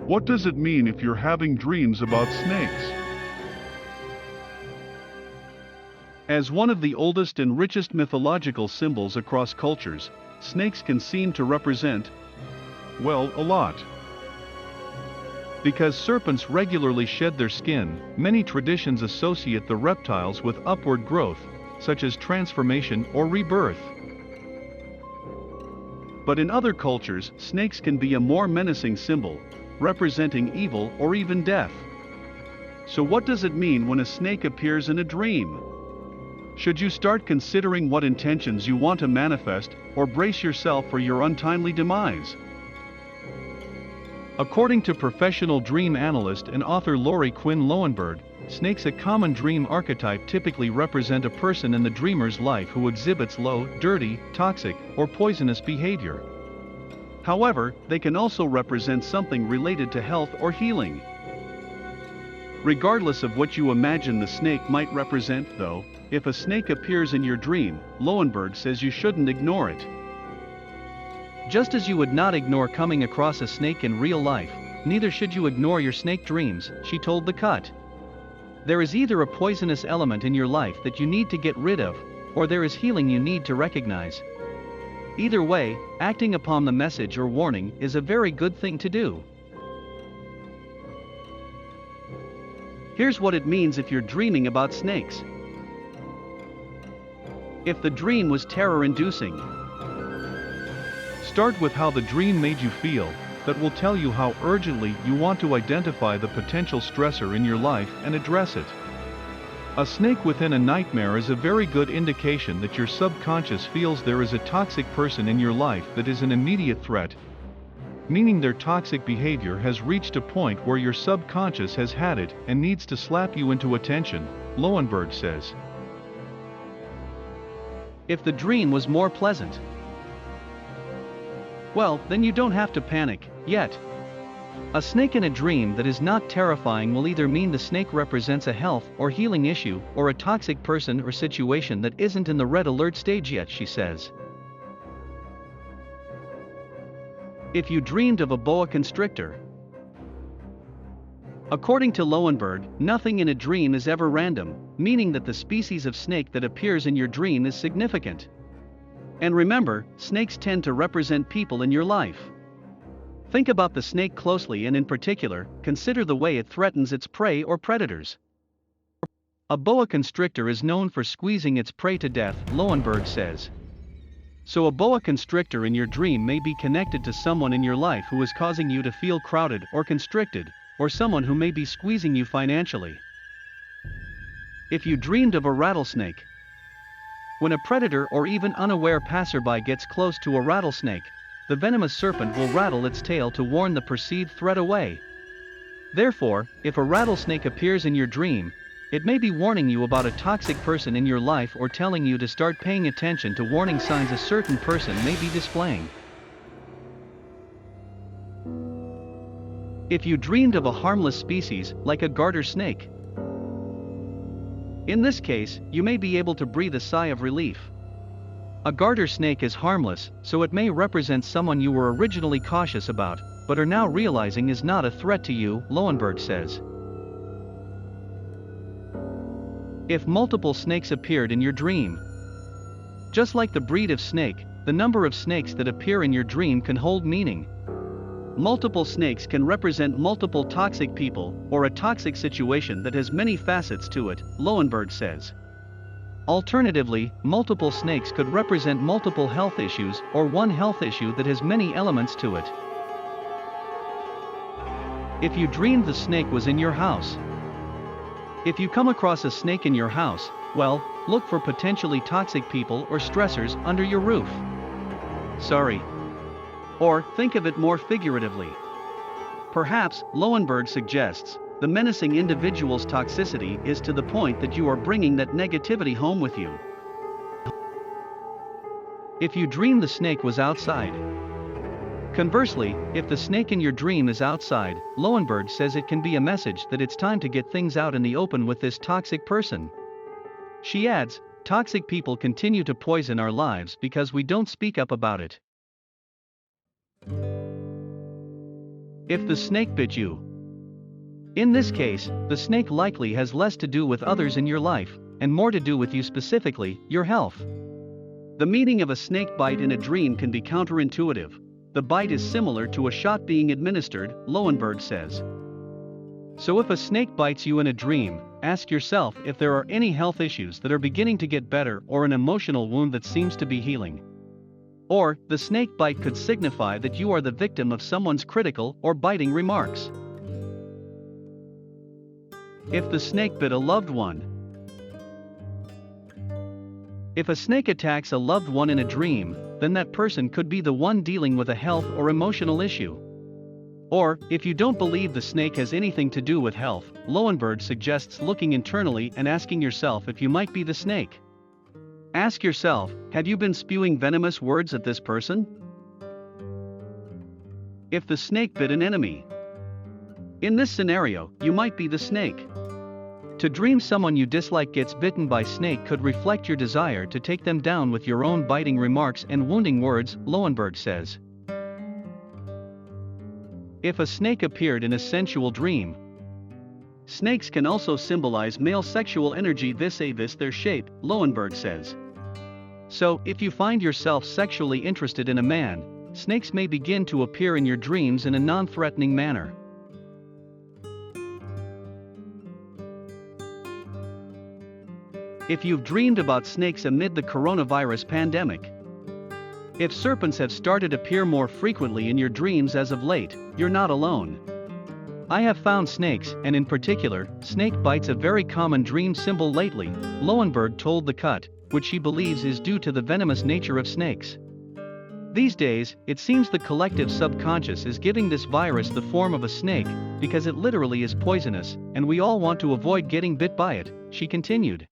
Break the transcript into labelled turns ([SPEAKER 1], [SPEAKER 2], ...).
[SPEAKER 1] What does it mean if you're having dreams about snakes? As one of the oldest and richest mythological symbols across cultures, snakes can seem to represent, well, a lot. Because serpents regularly shed their skin, many traditions associate the reptiles with upward growth, such as transformation or rebirth. But in other cultures, snakes can be a more menacing symbol, representing evil or even death. So what does it mean when a snake appears in a dream? Should you start considering what intentions you want to manifest, or brace yourself for your untimely demise? According to professional dream analyst and author Lori Quinn Lowenberg, snakes, a common dream archetype, typically represent a person in the dreamer's life who exhibits low, dirty, toxic, or poisonous behavior. However, they can also represent something related to health or healing. Regardless of what you imagine the snake might represent, though, if a snake appears in your dream, Lowenberg says you shouldn't ignore it. Just as you would not ignore coming across a snake in real life, neither should you ignore your snake dreams, she told The Cut. There is either a poisonous element in your life that you need to get rid of, or there is healing you need to recognize. Either way, acting upon the message or warning is a very good thing to do. Here's what it means if you're dreaming about snakes. If the dream was terror-inducing, start with how the dream made you feel. That will tell you how urgently you want to identify the potential stressor in your life and address it. A snake within a nightmare is a very good indication that your subconscious feels there is a toxic person in your life that is an immediate threat, meaning their toxic behavior has reached a point where your subconscious has had it and needs to slap you into attention, Lowenberg says. If the dream was more pleasant, well, then you don't have to panic yet. A snake in a dream that is not terrifying will either mean the snake represents a health or healing issue, or a toxic person or situation that isn't in the red alert stage yet, she says. If you dreamed of a boa constrictor. According to Lowenberg, nothing in a dream is ever random, meaning that the species of snake that appears in your dream is significant. And remember, snakes tend to represent people in your life. Think about the snake closely, and in particular, consider the way it threatens its prey or predators. A boa constrictor is known for squeezing its prey to death, Lowenberg says. So a boa constrictor in your dream may be connected to someone in your life who is causing you to feel crowded or constricted, or someone who may be squeezing you financially. If you dreamed of a rattlesnake. When a predator or even unaware passerby gets close to a rattlesnake, the venomous serpent will rattle its tail to warn the perceived threat away. Therefore, if a rattlesnake appears in your dream, it may be warning you about a toxic person in your life or telling you to start paying attention to warning signs a certain person may be displaying. If you dreamed of a harmless species, like a garter snake, in this case, you may be able to breathe a sigh of relief. A garter snake is harmless, so it may represent someone you were originally cautious about, but are now realizing is not a threat to you, Lowenberg says. If multiple snakes appeared in your dream. Just like the breed of snake, the number of snakes that appear in your dream can hold meaning. Multiple snakes can represent multiple toxic people, or a toxic situation that has many facets to it, Lowenberg says. Alternatively, multiple snakes could represent multiple health issues, or one health issue that has many elements to it. If you dreamed the snake was in your house. If you come across a snake in your house, well, look for potentially toxic people or stressors under your roof. Sorry. Or, think of it more figuratively. Perhaps, Lowenberg suggests, the menacing individual's toxicity is to the point that you are bringing that negativity home with you. If you dream the snake was outside. Conversely, if the snake in your dream is outside, Lowenberg says it can be a message that it's time to get things out in the open with this toxic person. She adds, toxic people continue to poison our lives because we don't speak up about it. If the snake bit you. In this case, the snake likely has less to do with others in your life, and more to do with you specifically, your health. The meaning of a snake bite in a dream can be counterintuitive. The bite is similar to a shot being administered, Lowenberg says. So if a snake bites you in a dream, ask yourself if there are any health issues that are beginning to get better or an emotional wound that seems to be healing. Or, the snake bite could signify that you are the victim of someone's critical or biting remarks. If the snake bit a loved one. If a snake attacks a loved one in a dream, then that person could be the one dealing with a health or emotional issue. Or, if you don't believe the snake has anything to do with health, Lowenberg suggests looking internally and asking yourself if you might be the snake. Ask yourself, have you been spewing venomous words at this person? If the snake bit an enemy. In this scenario, you might be the snake. To dream someone you dislike gets bitten by snake could reflect your desire to take them down with your own biting remarks and wounding words, Lowenberg says. If a snake appeared in a sensual dream. Snakes can also symbolize male sexual energy vis-a-vis their shape, Lowenberg says. So, if you find yourself sexually interested in a man, snakes may begin to appear in your dreams in a non-threatening manner. If you've dreamed about snakes amid the coronavirus pandemic. If serpents have started to appear more frequently in your dreams as of late, you're not alone. I have found snakes, and in particular, snake bites a very common dream symbol lately, Lowenberg told The Cut, which she believes is due to the venomous nature of snakes. These days, it seems the collective subconscious is giving this virus the form of a snake, because it literally is poisonous, and we all want to avoid getting bit by it, she continued.